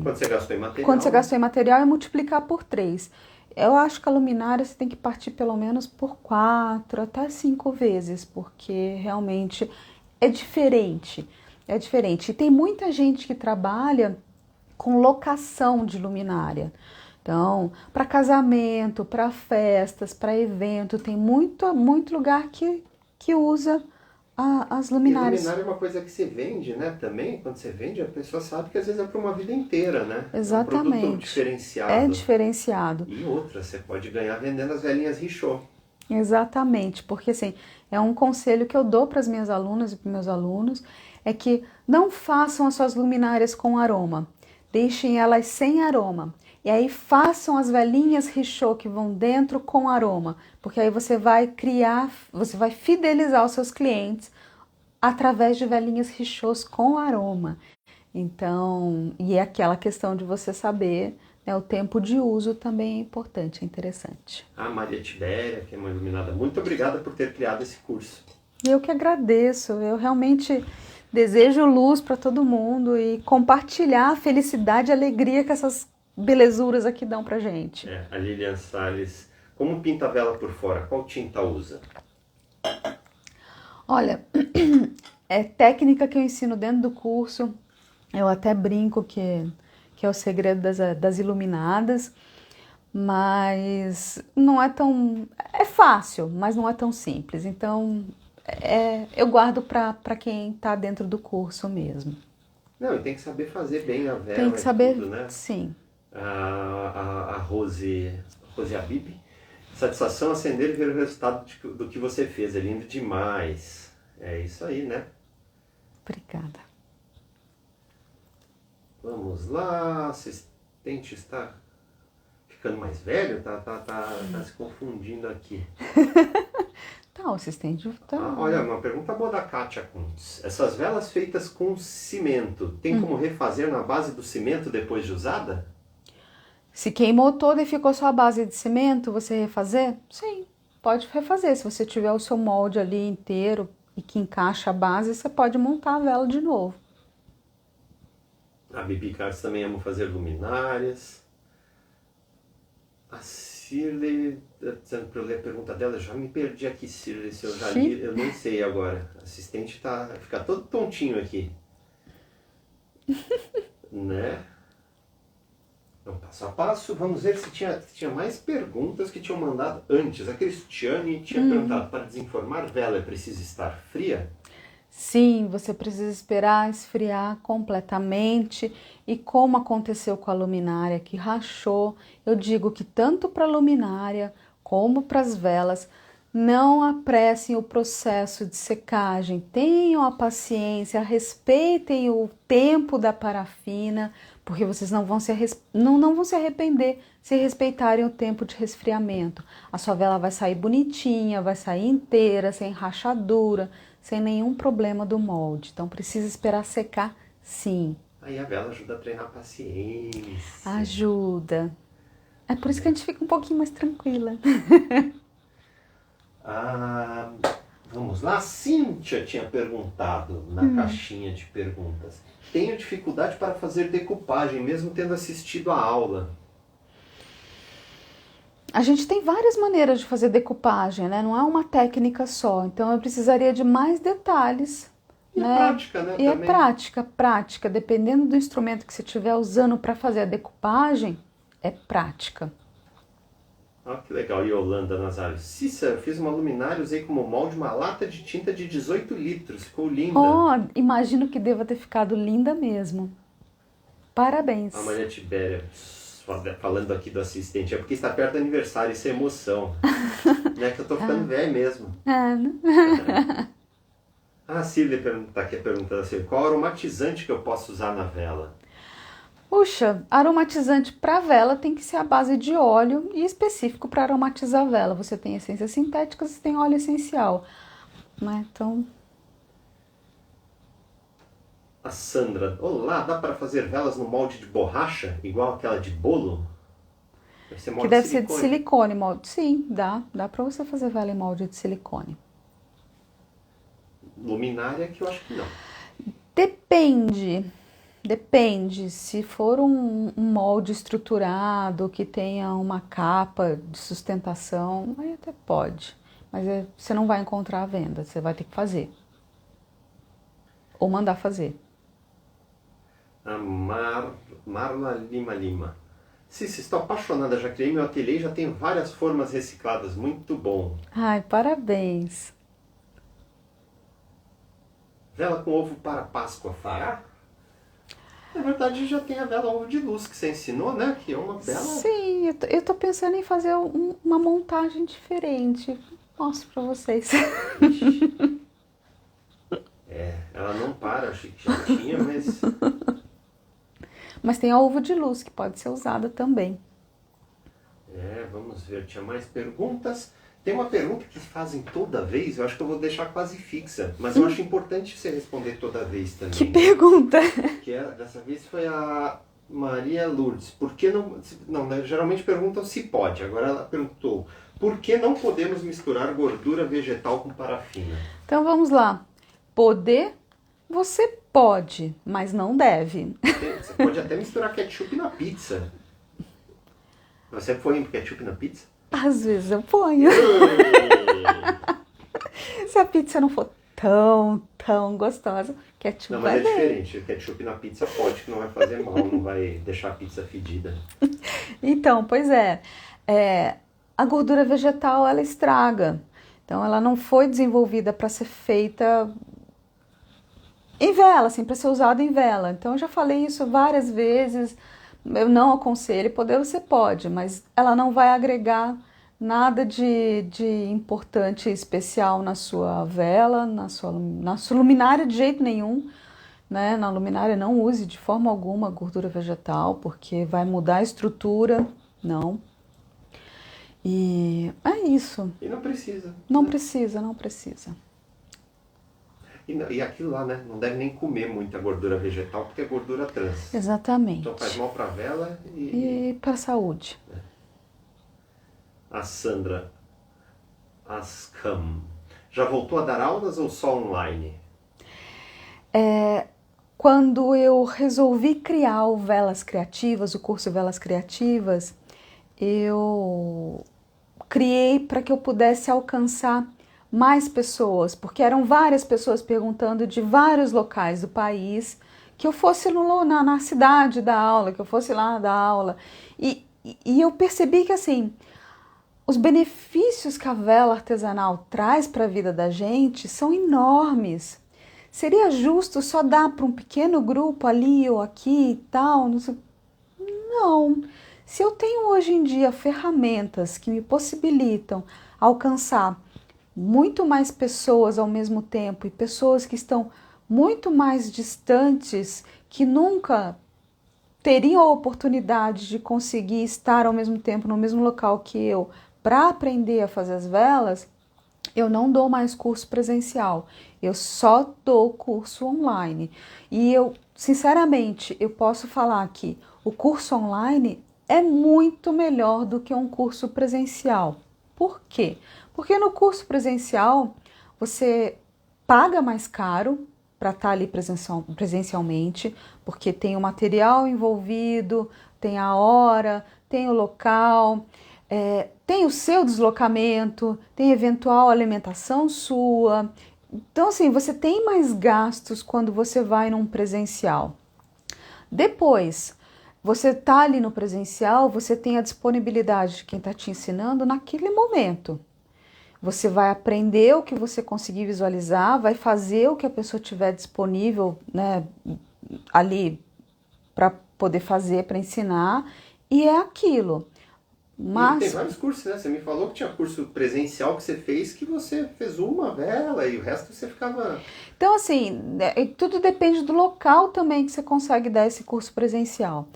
Quando você gastou em material. quando você gastou em material e multiplicar por 3. Eu acho que a luminária você tem que partir pelo menos por 4 até 5 vezes, porque realmente é diferente. É diferente. E tem muita gente que trabalha com locação de luminária. Então, para casamento, para festas, para evento, tem muito lugar que usa as E luminárias. luminária é uma coisa que se vende, né? Também, quando você vende, a pessoa sabe que às vezes é para uma vida inteira, né? Exatamente. É um produto diferenciado. É diferenciado. E outra, você pode ganhar vendendo as velhinhas Richaud. Exatamente, porque assim, é um conselho que eu dou para as minhas alunas e para os meus alunos, é que não façam as suas luminárias com aroma, deixem elas sem aroma. E aí façam as velhinhas Richaud que vão dentro com aroma, porque aí você vai fidelizar os seus clientes através de velhinhas Richaud com aroma. Então, e é aquela questão de você saber, né, o tempo de uso também é importante, é interessante. A Maria Tibéria, que é uma iluminada, muito obrigada por ter criado esse curso. Eu que agradeço, eu realmente desejo luz para todo mundo e compartilhar a felicidade e a alegria que essas belezuras aqui dão pra gente. A Lilian Salles, como pinta a vela por fora? Qual tinta usa? Olha, é técnica que eu ensino dentro do curso, eu até brinco que é o segredo das iluminadas, mas não é tão... é fácil, mas não é tão simples, então eu guardo para quem está dentro do curso mesmo. Não, e tem que saber fazer bem a vela. Tem que saber, tudo, né? sim. A Rose Abib, satisfação acender e ver o resultado do que você fez, é lindo demais. É isso aí, né? Obrigada. Vamos lá, assistente está ficando mais velho? Tá se confundindo aqui. Tá, o assistente tá... Olha, uma pergunta boa da Kátia Kuntz. Essas velas feitas com cimento, tem como refazer na base do cimento depois de usada? Se queimou toda e ficou só a base de cimento, você refazer? Sim, pode refazer. Se você tiver o seu molde ali inteiro e que encaixa a base, você pode montar a vela de novo. A Bibi Carlos também ama fazer luminárias. A Shirley, dizendo para eu ler a pergunta dela, eu já me perdi aqui, Shirley, se eu já li, eu nem sei agora. A assistente fica todo tontinho aqui. Né? Então, passo a passo, vamos ver se tinha mais perguntas que tinham mandado antes. A Cristiane tinha perguntado, para desenformar vela é preciso estar fria? Sim, você precisa esperar esfriar completamente. E como aconteceu com a luminária que rachou, eu digo que tanto para a luminária como para as velas, não apressem o processo de secagem. Tenham a paciência, respeitem o tempo da parafina, porque vocês não vão se arrepender se respeitarem o tempo de resfriamento. A sua vela vai sair bonitinha, vai sair inteira, sem rachadura, sem nenhum problema do molde. Então precisa esperar secar, sim. Aí a vela ajuda a treinar a paciência. Ajuda. É por isso que a gente fica um pouquinho mais tranquila. Vamos lá, a Cíntia tinha perguntado na caixinha de perguntas. Tenho dificuldade para fazer decupagem, mesmo tendo assistido a aula. A gente tem várias maneiras de fazer decupagem, né? Não é uma técnica só. Então eu precisaria de mais detalhes. E né? prática, né? E também. é prática. Dependendo do instrumento que você estiver usando para fazer a decupagem, é prática. Olha que legal, Yolanda Nazário. Cícero, fiz uma luminária, usei como molde uma lata de tinta de 18 litros. Ficou linda. Oh, imagino que deva ter ficado linda mesmo. Parabéns. A Maria Tibéria, falando aqui do assistente, é porque está perto do aniversário, isso é emoção. Não é que eu tô ficando velho mesmo. A Cília está aqui perguntando assim, qual aromatizante que eu posso usar na vela? Puxa, aromatizante para vela tem que ser a base de óleo e específico para aromatizar a vela. Você tem essências sintéticas e tem óleo essencial. Né? Então... A Sandra, olá, dá para fazer velas no molde de borracha, igual aquela de bolo? Deve ser Que molde deve de ser de silicone, molde. Sim, dá para você fazer vela em molde de silicone. Luminária que eu acho que não. Depende. Se for um molde estruturado que tenha uma capa de sustentação, aí até pode. Mas você não vai encontrar à venda, você vai ter que fazer. Ou mandar fazer. A Marla Lima. Cissa, estou apaixonada, já criei meu ateliê e já tenho várias formas recicladas, muito bom. Ai, parabéns. Vela com ovo para Páscoa, fará? Na verdade já tem a vela ovo de luz que você ensinou, né? Que é uma bela... Sim, eu tô pensando em fazer uma montagem diferente. Mostro pra vocês. Ela não para, achei que já tinha, mas... Mas tem a ovo de luz que pode ser usada também. Vamos ver, tinha mais perguntas. Tem uma pergunta que fazem toda vez, eu acho que eu vou deixar quase fixa, mas eu acho importante você responder toda vez também. Que pergunta? Dessa vez foi a Maria Lourdes. Por que não... Não, né, geralmente perguntam se pode, agora ela perguntou: por que não podemos misturar gordura vegetal com parafina? Então vamos lá. Poder, você pode, mas não deve. Você pode até misturar ketchup na pizza. Você põe ketchup na pizza? Às vezes eu ponho. Se a pizza não for tão gostosa, ketchup Não, vai mas é bem. diferente. Ketchup na pizza pode, que não vai fazer mal, não vai deixar a pizza fedida. Então, pois a gordura vegetal ela estraga. Então, ela não foi desenvolvida para ser feita em vela, assim, para ser usada em vela. Então, eu já falei isso várias vezes. Eu não aconselho, poder você pode, mas ela não vai agregar nada de importante e especial na sua vela, na sua luminária de jeito nenhum, né? Na luminária não use de forma alguma gordura vegetal, porque vai mudar a estrutura, não. E é isso. E não precisa. Não precisa. E aquilo lá, né? Não deve nem comer muita gordura vegetal, porque é gordura trans. Exatamente. Então faz mal pra vela E para a saúde. A Sandra Ascam. Já voltou a dar aulas ou só online? Quando eu resolvi criar o Velas Criativas, o curso Velas Criativas, eu criei para que eu pudesse alcançar mais pessoas, porque eram várias pessoas perguntando de vários locais do país, que eu fosse na cidade da aula, que eu fosse lá dar aula. E eu percebi que assim, os benefícios que a vela artesanal traz para a vida da gente são enormes. Seria justo só dar para um pequeno grupo ali ou aqui e tal? Não. Se eu tenho hoje em dia ferramentas que me possibilitam alcançar muito mais pessoas ao mesmo tempo e pessoas que estão muito mais distantes, que nunca teriam a oportunidade de conseguir estar ao mesmo tempo no mesmo local que eu para aprender a fazer as velas, eu não dou mais curso presencial, eu só dou curso online. E eu, sinceramente, eu posso falar que o curso online é muito melhor do que um curso presencial. Por quê? Porque no curso presencial você paga mais caro para estar ali presencialmente, porque tem o material envolvido, tem a hora, tem o local, tem o seu deslocamento, tem eventual alimentação sua. Então, assim, você tem mais gastos quando você vai num presencial. Depois, você está ali no presencial, você tem a disponibilidade de quem está te ensinando naquele momento. Você vai aprender o que você conseguir visualizar, vai fazer o que a pessoa tiver disponível, né, ali para poder fazer, para ensinar, e é aquilo. Mas... E tem vários cursos, né? Você me falou que tinha curso presencial que você fez, que você fez uma vela e o resto você ficava... Então, assim, tudo depende do local também que você consegue dar esse curso presencial.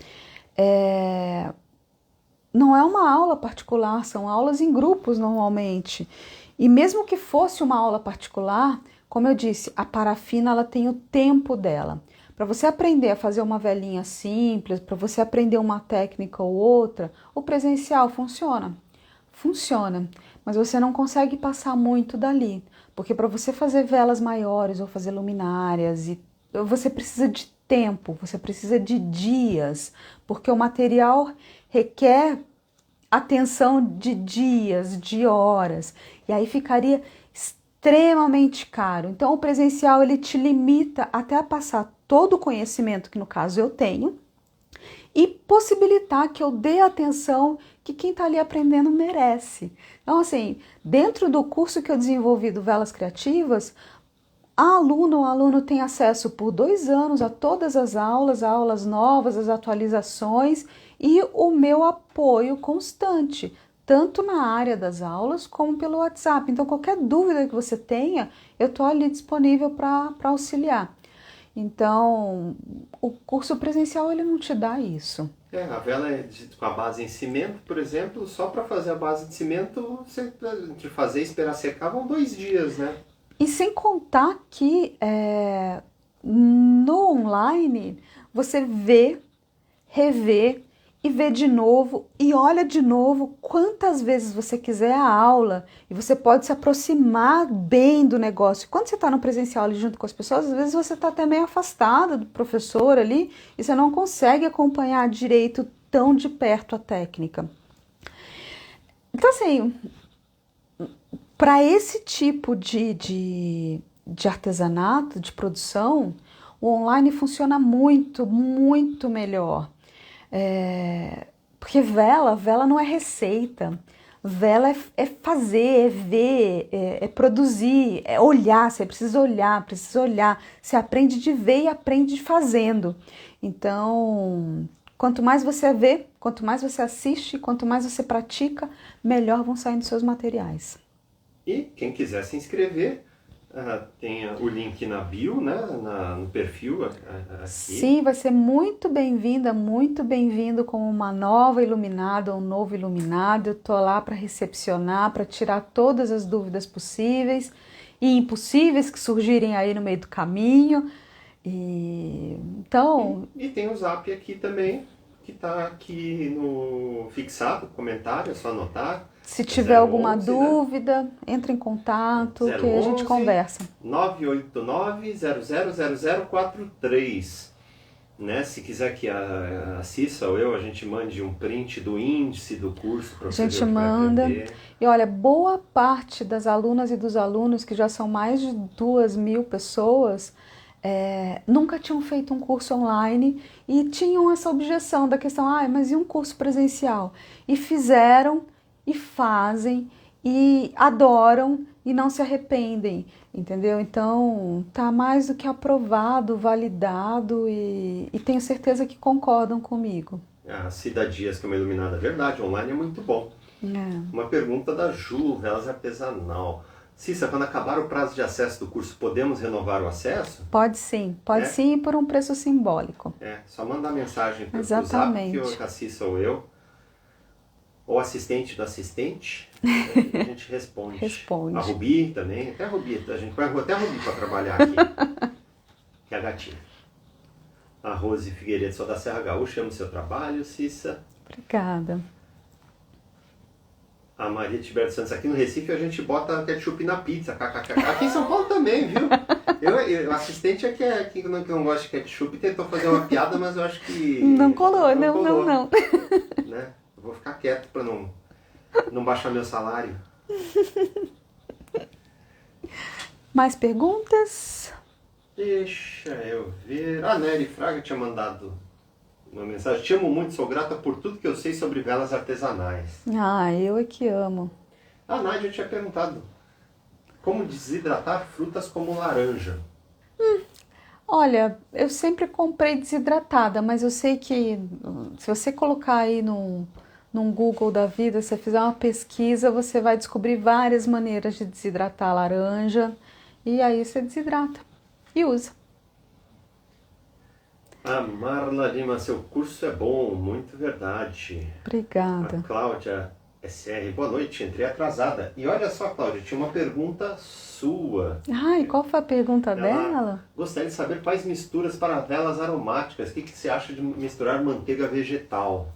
Não é uma aula particular, são aulas em grupos normalmente. E mesmo que fosse uma aula particular, como eu disse, a parafina ela tem o tempo dela. para você aprender a fazer uma velinha simples, para você aprender uma técnica ou outra, o presencial funciona. Funciona, mas você não consegue passar muito dali, porque para você fazer velas maiores ou fazer luminárias, você precisa de tempo, você precisa de dias, porque o material requer atenção de dias, de horas, e aí ficaria extremamente caro. Então o presencial ele te limita até a passar todo o conhecimento que no caso eu tenho e possibilitar que eu dê a atenção que quem está ali aprendendo merece. Então assim, dentro do curso que eu desenvolvi do Velas Criativas, a aluna ou aluno tem acesso por 2 anos a todas as aulas novas, as atualizações e o meu apoio constante, tanto na área das aulas como pelo WhatsApp. Então, qualquer dúvida que você tenha, eu estou ali disponível para auxiliar. Então, o curso presencial ele não te dá isso. A vela é com a base em cimento, por exemplo, só para fazer a base de cimento, você, entre fazer e esperar secar, vão 2 dias, né? E sem contar que no online você vê, revê e vê de novo e olha de novo quantas vezes você quiser a aula e você pode se aproximar bem do negócio. Quando você está no presencial ali junto com as pessoas, às vezes você está até meio afastado do professor ali e você não consegue acompanhar direito tão de perto a técnica. Então assim, para esse tipo de artesanato, de produção, o online funciona muito, muito melhor. Porque vela não é receita, vela é fazer, é ver, é produzir, é olhar, você precisa olhar, você aprende de ver e aprende fazendo. Então, quanto mais você vê, quanto mais você assiste, quanto mais você pratica, melhor vão saindo seus materiais. E quem quiser se inscrever, tem o link na bio, né? No perfil aqui. Sim, vai ser muito bem-vinda, muito bem-vindo como uma nova iluminada, um novo iluminado. Eu tô lá para recepcionar, para tirar todas as dúvidas possíveis e impossíveis que surgirem aí no meio do caminho. Então... E tem o Zap aqui também, que está aqui no fixado, comentário, é só anotar. Se tiver alguma dúvida, né? Entre em contato, 011 que a gente conversa. 989-000043. Né? Se quiser que a Cissa ou eu, a gente mande um print do índice do curso para você ver o que manda. Vai aprender. E olha, boa parte das alunas e dos alunos, que já são mais de 2.000 pessoas, nunca tinham feito um curso online e tinham essa objeção da questão, mas e um curso presencial? E fizeram, e fazem, e adoram, e não se arrependem, entendeu? Então, tá mais do que aprovado, validado, e tenho certeza que concordam comigo. A Cida Dias, que é uma iluminada, verdade, online é muito bom. Uma pergunta da Ju, Velas Artesanal. Cissa, quando acabar o prazo de acesso do curso, podemos renovar o acesso? Pode sim e por um preço simbólico. Só mandar mensagem para o Zap, que a Cissa ou eu, ou assistente do assistente, a gente responde. A Rubi também, até a Rubi para trabalhar aqui, que é a gatinha. A Rose Figueiredo, sou da Serra Gaúcha, amo seu trabalho, Cissa. Obrigada. A Maria Tiberto Santos, aqui no Recife a gente bota ketchup na pizza, aqui em São Paulo também, viu? O assistente que não gosta de ketchup tentou fazer uma piada, mas eu acho que... Não colou. Né? Eu vou ficar quieto para não baixar meu salário. Mais perguntas? Deixa eu ver... A Nery Fraga tinha mandado uma mensagem. Te amo muito, sou grata por tudo que eu sei sobre velas artesanais. Eu é que amo. A Nádia tinha perguntado como desidratar frutas como laranja. Olha, eu sempre comprei desidratada, mas eu sei que se você colocar aí num Google da vida, se você fizer uma pesquisa, você vai descobrir várias maneiras de desidratar a laranja e aí você desidrata e usa. A Marla Lima, seu curso é bom, muito verdade. Obrigada. A Cláudia, SR, boa noite, entrei atrasada. E olha só, Cláudia, tinha uma pergunta sua. Ai, qual foi a pergunta Ela dela? gostaria de saber quais misturas para velas aromáticas. O que você acha de misturar manteiga vegetal?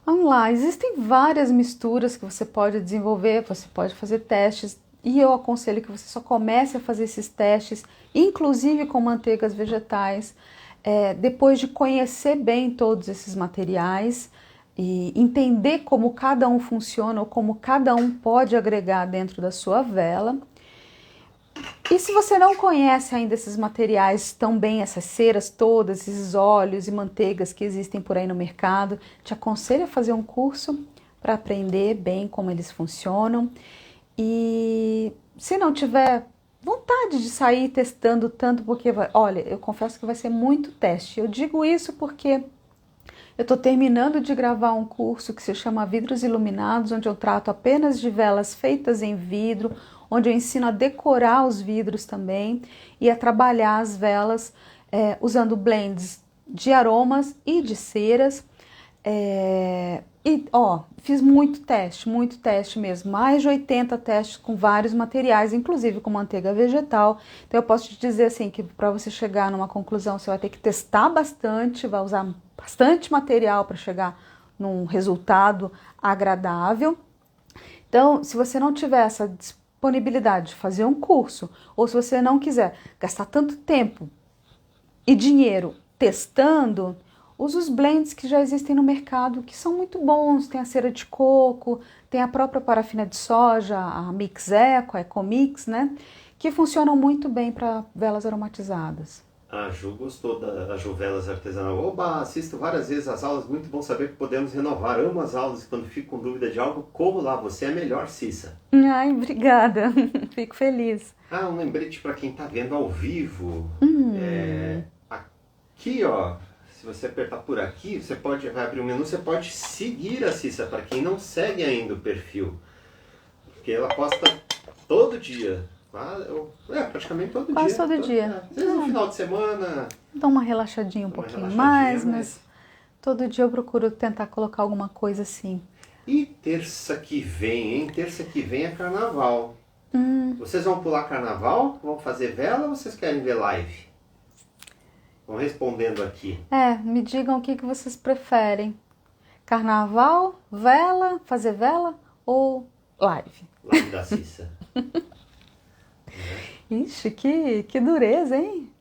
Vamos lá, existem várias misturas que você pode desenvolver, você pode fazer testes e eu aconselho que você só comece a fazer esses testes, inclusive com manteigas vegetais, depois de conhecer bem todos esses materiais e entender como cada um funciona ou como cada um pode agregar dentro da sua vela. E se você não conhece ainda esses materiais tão bem, essas ceras todas, esses óleos e manteigas que existem por aí no mercado, te aconselho a fazer um curso para aprender bem como eles funcionam. E se não tiver vontade de sair testando tanto, porque, olha, eu confesso que vai ser muito teste. Eu digo isso porque eu estou terminando de gravar um curso que se chama Vidros Iluminados, onde eu trato apenas de velas feitas em vidro, onde eu ensino a decorar os vidros também e a trabalhar as velas usando blends de aromas e de ceras. Fiz muito teste mesmo, mais de 80 testes com vários materiais, inclusive com manteiga vegetal. Então eu posso te dizer assim que para você chegar numa conclusão, você vai ter que testar bastante, vai usar bastante material para chegar num resultado agradável. Então, se você não tiver essa disponibilidade de fazer um curso, ou se você não quiser gastar tanto tempo e dinheiro testando, use os blends que já existem no mercado, que são muito bons. Tem a cera de coco, tem a própria parafina de soja, a Mix Eco, a Ecomix, né? Que funcionam muito bem para velas aromatizadas. A Ju gostou da Ju Velas Artesanal. Oba, assisto várias vezes as aulas, muito bom saber que podemos renovar. Amo as aulas e quando fico com dúvida de algo, corro lá. Você é melhor, Cissa. Ai, obrigada. Fico feliz. Um lembrete para quem está vendo ao vivo. Aqui, ó, se você apertar por aqui, vai abrir o menu, você pode seguir a Cissa, para quem não segue ainda o perfil. Porque ela posta todo dia. Praticamente todo dia. Quase todo dia. Às vezes no final de semana. Dá uma relaxadinha um pouquinho mais, mas todo dia eu procuro tentar colocar alguma coisa assim. E terça que vem, hein? Terça que vem é carnaval. Vocês vão pular carnaval? Vão fazer vela ou vocês querem ver live? Vão respondendo aqui. Me digam o que vocês preferem. Carnaval, vela, fazer vela ou live? Live da Cissa. Ixi, que dureza, hein?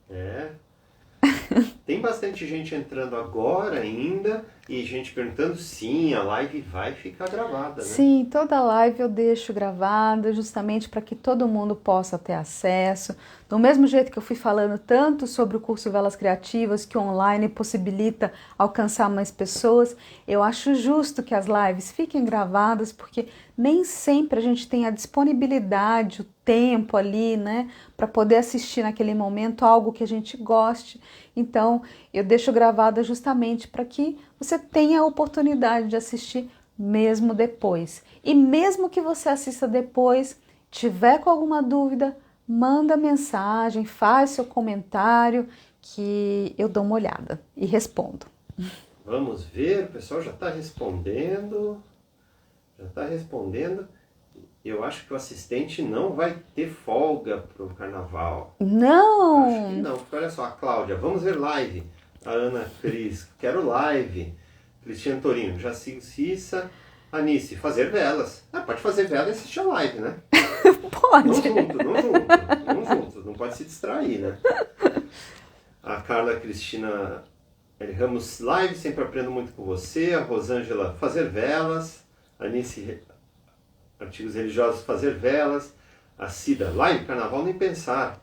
Tem bastante gente entrando agora ainda e gente perguntando, sim, a live vai ficar gravada, né? Sim, toda live eu deixo gravada justamente para que todo mundo possa ter acesso. Do mesmo jeito que eu fui falando tanto sobre o curso Velas Criativas, que online possibilita alcançar mais pessoas, eu acho justo que as lives fiquem gravadas, porque nem sempre a gente tem a disponibilidade, o tempo ali, né, para poder assistir naquele momento algo que a gente goste. Então, eu deixo gravada justamente para que você tenha a oportunidade de assistir mesmo depois. E mesmo que você assista depois, tiver com alguma dúvida, manda mensagem, faz seu comentário que eu dou uma olhada e respondo. Vamos ver, o pessoal já está respondendo. Eu acho que o assistente não vai ter folga pro carnaval. Não! Acho que não, porque olha só, a Cláudia, vamos ver live. A Ana Cris, quero live. Cristiano Torinho, já sigo Cissa. Anice, fazer velas. Pode fazer vela e assistir a live, né? Pode. Não junto, não pode se distrair, né? A Carla Cristina Ramos, live, sempre aprendo muito com você. A Rosângela, fazer velas. A Anice, artigos religiosos, fazer velas. A Cida, live, carnaval, nem pensar.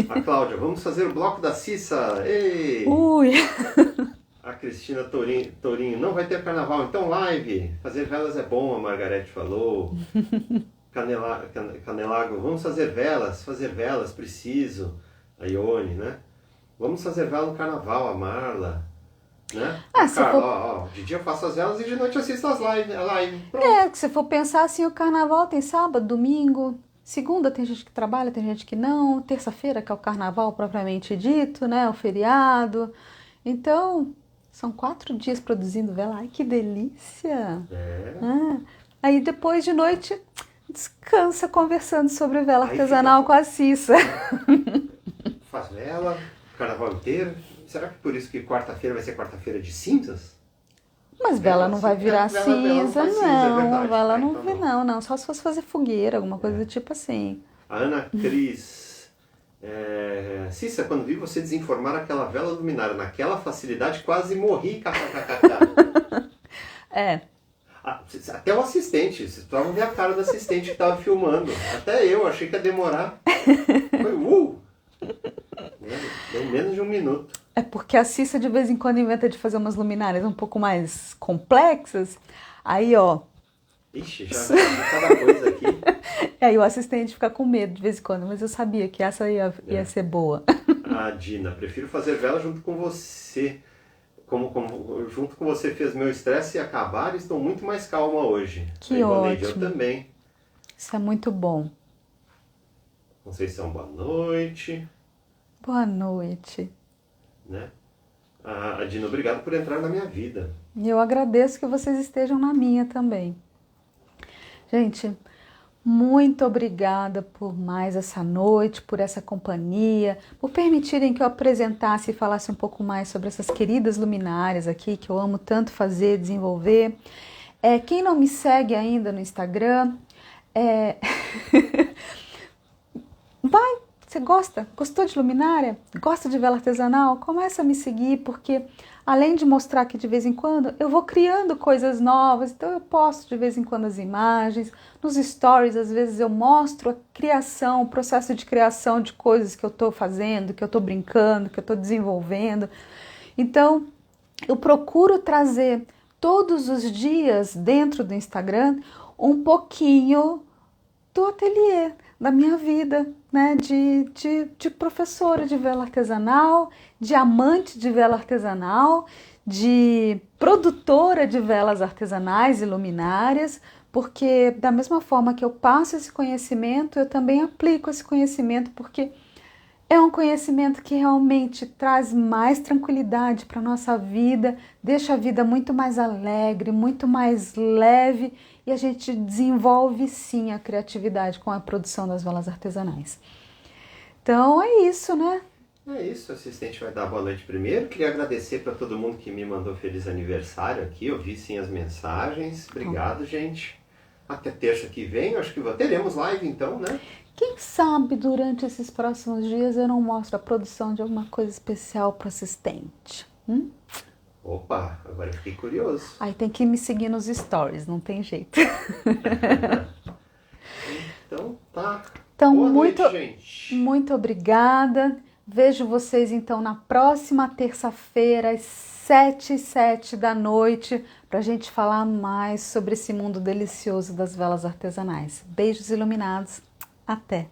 A Cláudia, vamos fazer o bloco da Cissa. Ei! Ui! A Cristina Torinho, não vai ter carnaval, então live. Fazer velas é bom, a Margarete falou. Canelago, vamos fazer velas, preciso. A Ione, né? Vamos fazer vela no carnaval, a Marla. Né? Carla, de dia eu faço as velas e de noite eu assisto a live. Pronto. Se for pensar assim, o carnaval tem sábado, domingo, segunda tem gente que trabalha, tem gente que não, terça-feira que é o carnaval propriamente dito, né? O feriado. Então, são 4 dias produzindo vela. Ai, que delícia! Aí depois de noite, descansa conversando sobre vela Aí artesanal fica- com a Cissa. Faz vela, carnaval inteiro. Será que por isso que quarta-feira vai ser quarta-feira de cinzas? Mas vela não vai virar vela não cinza, faz cinza, é não. verdade. Vela não Então vê, não. Só se fosse fazer fogueira, alguma coisa do tipo assim. A Ana Cris. Cissa, quando vi você desenformar aquela vela luminária naquela facilidade, quase morri. kkkk. É. Até o assistente, vocês precisavam ver a cara do assistente que estava filmando. Até eu achei que ia demorar. Foi Deu menos de um minuto. É porque a Cissa de vez em quando inventa de fazer umas luminárias um pouco mais complexas. Aí, ó. Ixi, já cada coisa aqui. Aí o assistente fica com medo de vez em quando, mas eu sabia que essa ia ser boa. A Dina, prefiro fazer vela junto com você. Junto com você fez meu estresse acabar e estou muito mais calma hoje. Que Aí, Vaneide, ótimo. eu também. Isso é muito bom. Conceição, boa noite. Boa noite. Né? A Dina, obrigado por entrar na minha vida. E eu agradeço que vocês estejam na minha também. Gente, muito obrigada por mais essa noite, por essa companhia, por permitirem que eu apresentasse e falasse um pouco mais sobre essas queridas luminárias aqui, que eu amo tanto fazer, desenvolver. Quem não me segue ainda no Instagram, vai, você gostou de luminária? Gosta de vela artesanal? Começa a me seguir, porque além de mostrar que de vez em quando eu vou criando coisas novas, então eu posto de vez em quando as imagens, nos stories às vezes eu mostro a criação, o processo de criação de coisas que eu estou fazendo, que eu estou brincando, que eu estou desenvolvendo. Então eu procuro trazer todos os dias dentro do Instagram um pouquinho do ateliê, da minha vida, né, de professora de vela artesanal, de amante de vela artesanal, de produtora de velas artesanais e luminárias, porque da mesma forma que eu passo esse conhecimento, eu também aplico esse conhecimento, porque é um conhecimento que realmente traz mais tranquilidade para a nossa vida, deixa a vida muito mais alegre, muito mais leve, e a gente desenvolve sim a criatividade com a produção das velas artesanais. Então é isso, né? É isso, o assistente vai dar boa noite primeiro. Queria agradecer para todo mundo que me mandou feliz aniversário aqui. Eu vi sim as mensagens. Obrigado, gente. Até terça que vem, acho que teremos live então, né? Quem sabe durante esses próximos dias eu não mostro a produção de alguma coisa especial para o assistente. Opa, agora eu fiquei curioso. Aí tem que me seguir nos stories, não tem jeito. Então tá. Então, Boa noite, gente. Muito obrigada. Vejo vocês então na próxima terça-feira, às 7h07 da noite, para a gente falar mais sobre esse mundo delicioso das velas artesanais. Beijos iluminados. Até!